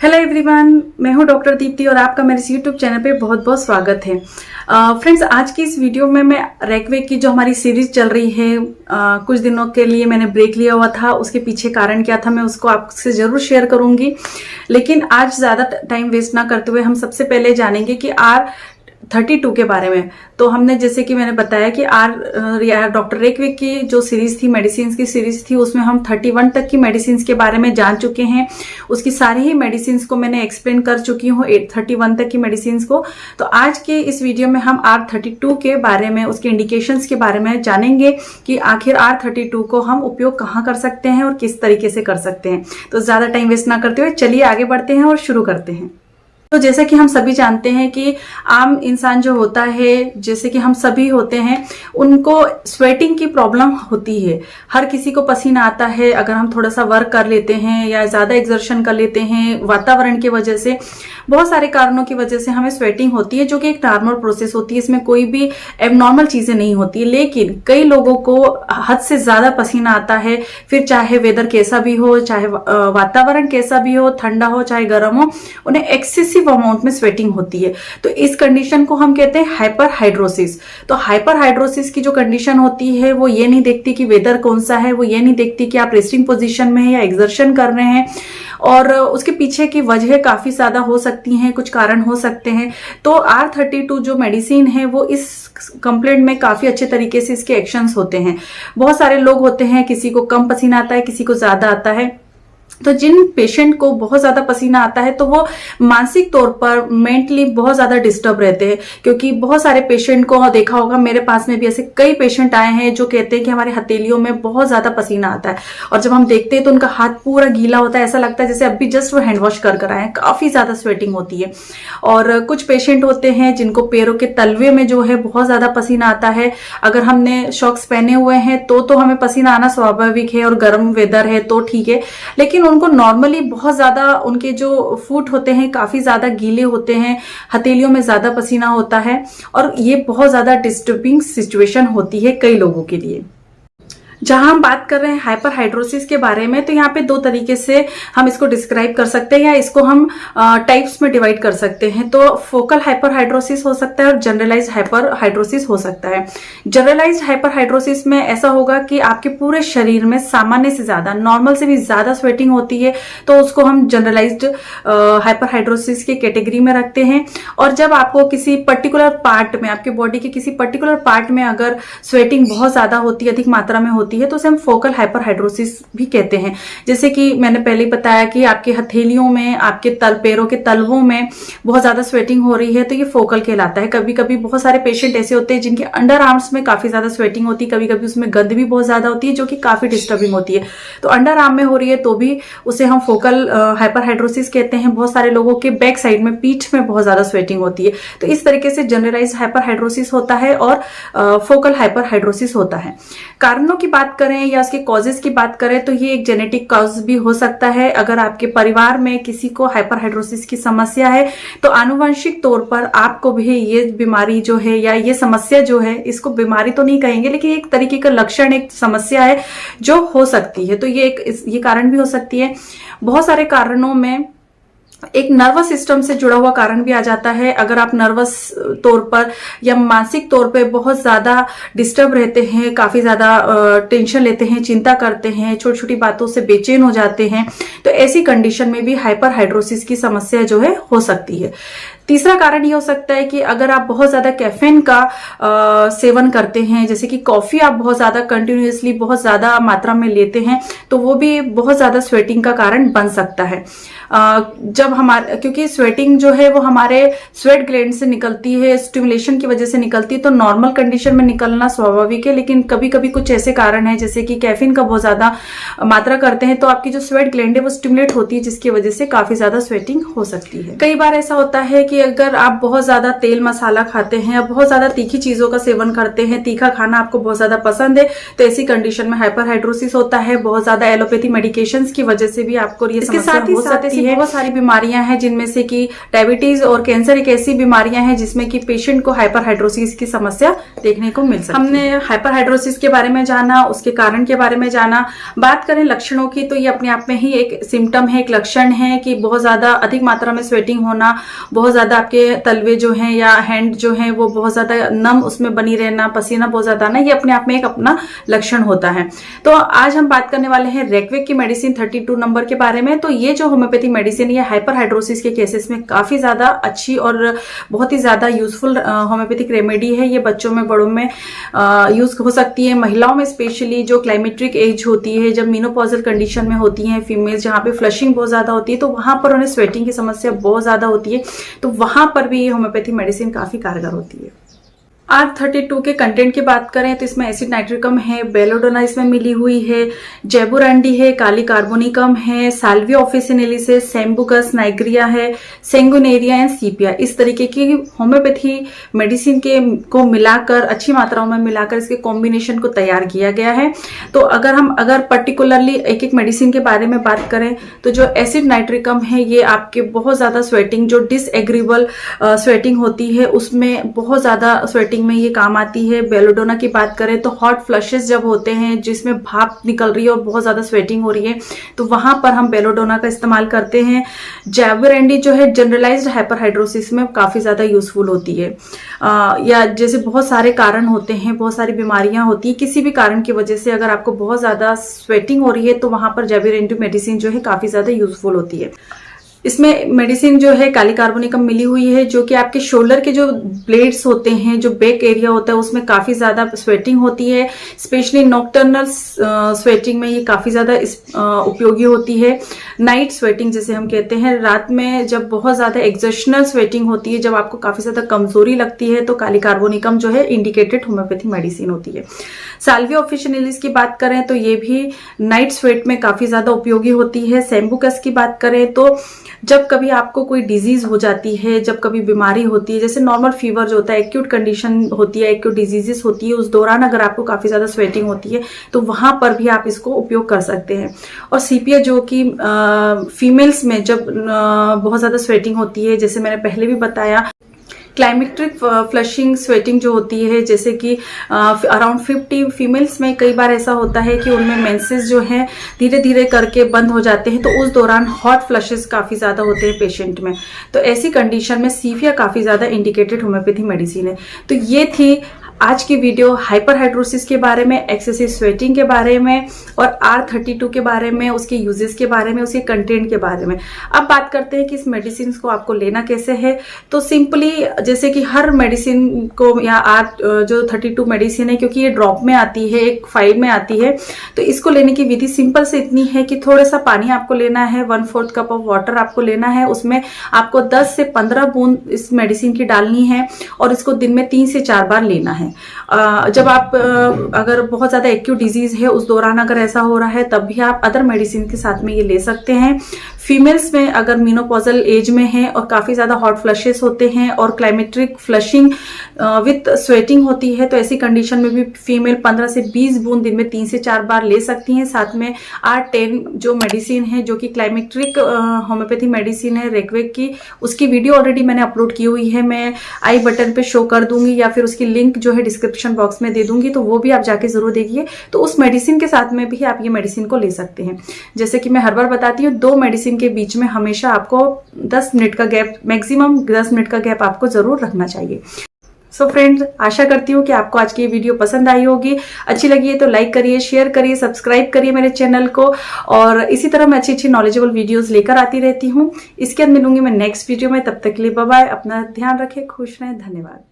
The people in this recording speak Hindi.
हेलो एवरीवन, मैं हूं डॉक्टर दीप्ति और आपका मेरे यूट्यूब चैनल पे बहुत बहुत स्वागत है। फ्रेंड्स, आज की इस वीडियो में मैं रेकवेक की जो हमारी सीरीज चल रही है, कुछ दिनों के लिए मैंने ब्रेक लिया हुआ था। उसके पीछे कारण क्या था मैं उसको आपसे जरूर शेयर करूंगी, लेकिन आज ज्यादा टाइम वेस्ट ना करते हुए हम सबसे पहले जानेंगे कि R32 के बारे में। तो हमने जैसे कि मैंने बताया कि डॉक्टर रेकवेक की जो सीरीज थी, मेडिसिन की सीरीज थी, उसमें हम 31 तक की मेडिसिन के बारे में जान चुके हैं। उसकी सारी ही मेडिसिन को मैंने एक्सप्लेन कर चुकी हूँ, 31 तक की मेडिसिन को। तो आज के इस वीडियो में हम R32 के बारे में, उसके इंडिकेशंस के बारे में जानेंगे कि आखिर R32 को हम उपयोग कहाँ कर सकते हैं और किस तरीके से कर सकते हैं। तो ज्यादा टाइम वेस्ट ना करते हुए चलिए आगे बढ़ते हैं और शुरू करते हैं। तो जैसा कि हम सभी जानते हैं कि आम इंसान जो होता है, जैसे कि हम सभी होते हैं, उनको स्वेटिंग की प्रॉब्लम होती है। हर किसी को पसीना आता है अगर हम थोड़ा सा वर्क कर लेते हैं या ज्यादा एक्सर्शन कर लेते हैं। वातावरण की वजह से, बहुत सारे कारणों की वजह से हमें स्वेटिंग होती है, जो कि एक नॉर्मल प्रोसेस होती है। इसमें कोई भी एबनॉर्मल चीजें नहीं होती। लेकिन कई लोगों को हद से ज्यादा पसीना आता है, फिर चाहे वेदर कैसा भी हो, चाहे वातावरण कैसा भी हो, ठंडा हो चाहे गर्म हो, उन्हें एक्सेसिव अमाउंट में स्वेटिंग होती है। तो इस कंडीशन को हम कहते हैं हाइपरहाइड्रोसिस। तो हाइपरहाइड्रोसिस की जो कंडीशन होती है वो ये नहीं देखती कि वेदर कौन सा है, वो ये नहीं देखती कि आप रेस्टिंग पोजीशन में हैं या एक्सर्शन कर रहे हैं, और उसके पीछे की वजह काफी ज्यादा हो सकती हैं, कुछ कारण हो सकते हैं। तो R32 जो मेडिसिन है वो इस कंप्लेंट में काफी अच्छे तरीके से इसके एक्शंस होते हैं। बहुत सारे लोग होते हैं, किसी को कम पसीना आता है, किसी को ज्यादा आता है। तो जिन पेशेंट को बहुत ज्यादा पसीना आता है तो वो मानसिक तौर पर मेंटली बहुत ज्यादा डिस्टर्ब रहते हैं, क्योंकि बहुत सारे पेशेंट को देखा होगा, मेरे पास में भी ऐसे कई पेशेंट आए हैं जो कहते हैं कि हमारे हथेलियों में बहुत ज्यादा पसीना आता है, और जब हम देखते हैं तो उनका हाथ पूरा गीला होता है, ऐसा लगता है जैसे अभी जस्ट वो हैंड वॉश कर आए हैं। काफी ज्यादा स्वेटिंग होती है। और कुछ पेशेंट होते हैं जिनको पैरों के तलवे में जो है बहुत ज्यादा पसीना आता है। अगर हमने शॉक्स पहने हुए हैं तो हमें पसीना आना स्वाभाविक है, और गर्म वेदर है तो ठीक है। लेकिन उनको नॉर्मली बहुत ज्यादा, उनके जो फुट होते हैं काफी ज्यादा गीले होते हैं, हथेलियों में ज्यादा पसीना होता है, और ये बहुत ज्यादा डिस्टर्बिंग सिचुएशन होती है कई लोगों के लिए। जहां हम बात कर रहे हैं हाइपरहाइड्रोसिस के बारे में, तो यहाँ पे दो तरीके से हम इसको डिस्क्राइब कर सकते हैं, या इसको हम टाइप्स में डिवाइड कर सकते हैं। तो फोकल हाइपरहाइड्रोसिस हो सकता है और जनरलाइज हाइपरहाइड्रोसिस हो सकता है। जनरलाइज हाइपरहाइड्रोसिस में ऐसा होगा कि आपके पूरे शरीर में सामान्य से ज्यादा, नॉर्मल से भी ज्यादा स्वेटिंग होती है, तो उसको हम जनरलाइज्ड हाइपरहाइड्रोसिस की कैटेगरी में रखते हैं। और जब आपको किसी पर्टिकुलर पार्ट में, आपके बॉडी के किसी पर्टिकुलर पार्ट में अगर स्वेटिंग बहुत ज्यादा होती है, अधिक मात्रा में होती है, तो उसे हम फोकल हाइपरहाइड्रोसिस भी कहते हैं। जैसे कि मैंने पहले ही बताया कि आपके हथेलियों में, आपके पैरों के तलवों में बहुत ज्यादा स्वेटिंग हो रही है, तो ये फोकल कहलाता है। कभी कभी बहुत सारे पेशेंट ऐसे होते हैं जिनके अंडर आर्म्स में काफी ज्यादा स्वेटिंग होती है, कभी कभी उसमें गंध भी बहुत ज्यादा होती है, जो कि काफी डिस्टर्बिंग होती है। तो अंडर आर्म में हो रही है तो भी उसे हम फोकल हाइपरहाइड्रोसिस कहते हैं। बहुत सारे लोगों के बैक साइड में, पीठ में बहुत ज्यादा स्वेटिंग होती है। तो इस तरीके से जनरलाइज हाइपरहाइड्रोसिस होता है और फोकल हाइपरहाइड्रोसिस होता है। कारणों की बात करें या उसके कॉजेस की बात करें, तो ये एक जेनेटिक कॉज भी हो सकता है। अगर आपके परिवार में किसी को हाइपरहाइड्रोसिस की समस्या है, तो आनुवंशिक तौर पर आपको भी ये बीमारी जो है, या ये समस्या जो है, इसको बीमारी तो नहीं कहेंगे, लेकिन एक तरीके का लक्षण, एक समस्या है जो हो सकती है। तो ये कारण भी हो सकती है। बहुत सारे कारणों में एक नर्वस सिस्टम से जुड़ा हुआ कारण भी आ जाता है। अगर आप नर्वस तौर पर या मानसिक तौर पे बहुत ज्यादा डिस्टर्ब रहते हैं, काफी ज्यादा टेंशन लेते हैं, चिंता करते हैं, छोटी छोटी बातों से बेचैन हो जाते हैं, तो ऐसी कंडीशन में भी हाइपरहाइड्रोसिस की समस्या जो है हो सकती है। तीसरा कारण ये हो सकता है कि अगर आप बहुत ज्यादा कैफीन का सेवन करते हैं, जैसे कि कॉफी आप बहुत ज्यादा कंटिन्यूअसली, बहुत ज्यादा मात्रा में लेते हैं, तो वो भी बहुत ज्यादा स्वेटिंग का कारण बन सकता है। जब क्योंकि स्वेटिंग जो है वो हमारे स्वेट ग्लैंड से निकलती है, स्टिमुलेशन की वजह से निकलती है, तो नॉर्मल कंडीशन में निकलना स्वाभाविक है। लेकिन कभी कभी कुछ ऐसे कारण है, जैसे कि कैफीन का बहुत ज्यादा मात्रा करते हैं, तो आपकी जो स्वेट ग्लैंड है वो स्टिमुलेट होती है, जिसकी वजह से काफी ज्यादा स्वेटिंग हो सकती है। कई बार ऐसा होता है कि अगर आप बहुत ज्यादा तेल मसाला खाते हैं या बहुत ज्यादा तीखी चीजों का सेवन करते हैं, तीखा खाना आपको बहुत ज्यादा पसंद है, तो ऐसी कंडीशन में हाइपरहाइड्रोसिस होता है। बहुत ज्यादा एलोपैथी मेडिकेशंस की वजह से भी आपको ये समस्या हो सकती है। बहुत सारी बीमारियां बीमारियां हैं, जिनमें से कि डायबिटीज और कैंसर एक ऐसी बीमारियां हैं जिसमें कि पेशेंट को हाइपरहाइड्रोसिस की समस्या देखने को मिल सकती है। हमने हाइपरहाइड्रोसिस के बारे में जाना, उसके कारण के बारे में जाना। बात करें लक्षणों की तो ये अपने आप में ही एक सिम्टम है, एक लक्षण है कि बहुत ज्यादा अधिक मात्रा में स्वेटिंग होना, बहुत ज्यादा आपके तलवे जो हैं या हैंड जो हैं वो बहुत ज्यादा नम उसमें बनी रहना, पसीना बहुत ज्यादा आना, ये अपने आप में एक अपना लक्षण होता है। तो आज हम बात करने वाले हैं रेक्वेक की मेडिसिन 32 नंबर के बारे में। तो ये जो होम्योपैथी मेडिसिन ये हाइपरहाइड्रोसिस के केसेस में काफी ज्यादा अच्छी और बहुत ही ज्यादा यूजफुल होम्योपैथिक रेमेडी है। ये बच्चों में, बड़ों में यूज हो सकती है। महिलाओं में स्पेशली जो क्लाइमेट्रिक एज होती है, जब मेनोपॉजल कंडीशन में होती हैं फीमेल्स, जहां पे फ्लशिंग बहुत ज्यादा होती है, तो वहां पर उन्हें स्वेटिंग की समस्या बहुत ज्यादा होती है, तो वहां पर भी ये होम्योपैथी मेडिसिन काफी कारगर होती है। R32 के कंटेंट की बात करें तो इसमें एसिड नाइट्रिकम है, बेलोडोना इसमें मिली हुई है, जेबुरांडी है, काली कार्बोनिकम है, साल्विया ऑफिसिनेलिस है, सेम्बुकस नाइग्रिया है, सेंगुनेरिया एंड सीपिया। इस तरीके की होम्योपैथी मेडिसिन के को मिलाकर, अच्छी मात्राओं में मिलाकर इसके कॉम्बिनेशन को तैयार किया गया है। तो अगर पर्टिकुलरली एक एक मेडिसिन के बारे में बात करें तो जो एसिड नाइट्रिकम है ये आपके बहुत ज्यादा स्वेटिंग, जो डिसएग्रीबल स्वेटिंग होती है उसमें बहुत ज्यादा स्वेटिंग में ये काम आती है। बेलोडोना की बात करें तो हॉट फ्लशेस जब होते हैं जिसमें भाप निकल रही है और बहुत ज्यादा स्वेटिंग हो रही है, तो वहां पर हम बेलोडोना का इस्तेमाल करते हैं। जैबुरैंडी जो है जनरलाइज्ड हाइपरहाइड्रोसिस में काफी ज्यादा यूजफुल होती है। या जैसे बहुत सारे कारण होते हैं, बहुत सारी बीमारियां होती है, किसी भी कारण की वजह से अगर आपको बहुत ज्यादा स्वेटिंग हो रही है तो वहां पर जैबुरैंडी मेडिसिन जो है काफी ज्यादा यूजफुल होती है। इसमें मेडिसिन जो है काली कार्बोनिकम मिली हुई है, जो कि आपके शोल्डर के जो ब्लेड्स होते हैं, जो बैक एरिया होता है उसमें काफी ज्यादा स्वेटिंग होती है। स्पेशली नॉक्टर्नल स्वेटिंग में ये काफी ज्यादा उपयोगी होती है। नाइट स्वेटिंग जिसे हम कहते हैं, रात में जब बहुत ज्यादा एक्सर्शनल स्वेटिंग होती है, जब आपको काफी ज्यादा कमजोरी लगती है, तो काली कार्बोनिकम जो है इंडिकेटेड होम्योपैथी मेडिसिन होती है। साल्विया ऑफिसिनेलिस की बात करें तो ये भी नाइट स्वेट में काफी ज्यादा उपयोगी होती है। सेम्बुकस की बात करें तो जब कभी आपको कोई डिजीज हो जाती है, जब कभी बीमारी होती है, जैसे नॉर्मल फीवर जो होता है, एक्यूट कंडीशन होती है, एक्यूट डिजीजेस होती है, उस दौरान अगर आपको काफी ज्यादा स्वेटिंग होती है तो वहां पर भी आप इसको उपयोग कर सकते हैं। और सीपिया जो कि फीमेल्स में जब बहुत ज्यादा स्वेटिंग होती है, जैसे मैंने पहले भी बताया, क्लाइमेट्रिक फ्लशिंग स्वेटिंग जो होती है, जैसे कि अराउंड 50 फीमेल्स में कई बार ऐसा होता है कि उनमें मेंसेस जो है धीरे धीरे करके बंद हो जाते हैं, तो उस दौरान हॉट फ्लशेस काफी ज्यादा होते हैं पेशेंट में। तो ऐसी कंडीशन में सीपिया काफी ज्यादा इंडिकेटेड होम्योपैथी मेडिसिन है। तो ये थी आज की वीडियो हाइपरहाइड्रोसिस के बारे में, एक्सेसिव स्वेटिंग के बारे में और R32 के बारे में, उसके यूजेस के बारे में, उसके कंटेंट के बारे में। अब बात करते हैं कि इस मेडिसिन को आपको लेना कैसे है। तो सिंपली जैसे कि हर मेडिसिन को या जो 32 मेडिसिन है, क्योंकि ये ड्रॉप में आती है, एक फाइल में आती है, तो इसको लेने की विधि सिंपल से इतनी है कि थोड़ा सा पानी आपको लेना है, 1/4 कप ऑफ वाटर आपको लेना है, उसमें आपको 10 से 15 बूंद इस मेडिसिन की डालनी है और इसको दिन में 3 से 4 बार लेना है। जब आप अगर बहुत ज्यादा एक्यूट डिजीज है उस दौरान अगर ऐसा हो रहा है तब भी आप अदर मेडिसिन के साथ में ये ले सकते हैं। फीमेल्स में अगर मेनोपॉजल एज में है और काफी ज्यादा हॉट फ्लशेस होते हैं और क्लाइमेट्रिक फ्लशिंग विथ स्वेटिंग होती है, तो ऐसी कंडीशन में भी फीमेल 15 से 20 बूंद दिन में 3 से 4 बार ले सकती हैं। साथ में R10 जो मेडिसिन है, जो कि क्लाइमेट्रिक होम्योपैथी मेडिसिन है रेक्वेक की, उसकी वीडियो ऑलरेडी मैंने अपलोड की हुई है, मैं आई बटन पे शो कर दूंगी या फिर उसकी लिंक जो है डिस्क्रिप्शन बॉक्स में दे दूंगी, तो वो भी आप जाके जरूर देखिए। तो उस मेडिसिन के साथ में भी आप ये मेडिसिन को ले सकते हैं। जैसे कि मैं हर बार बताती हूँ, 2 मेडिसिन के बीच में हमेशा आपको 10 मिनट का गैप, मैक्सिमम 10 मिनट का गैप आपको जरूर रखना चाहिए। सो फ्रेंड्स, आशा करती हूँ कि आपको आज की ये वीडियो पसंद आई होगी। अच्छी लगी है तो लाइक करिए, शेयर करिए, सब्सक्राइब करिए मेरे चैनल को, और इसी तरह मैं अच्छी अच्छी नॉलेजेबल वीडियोस लेकर आती रहती हूँ। इसके बाद मिलूंगी मैं नेक्स्ट वीडियो में। तब तक के लिए बाय बाय, अपना ध्यान रखें, खुश रहें, धन्यवाद।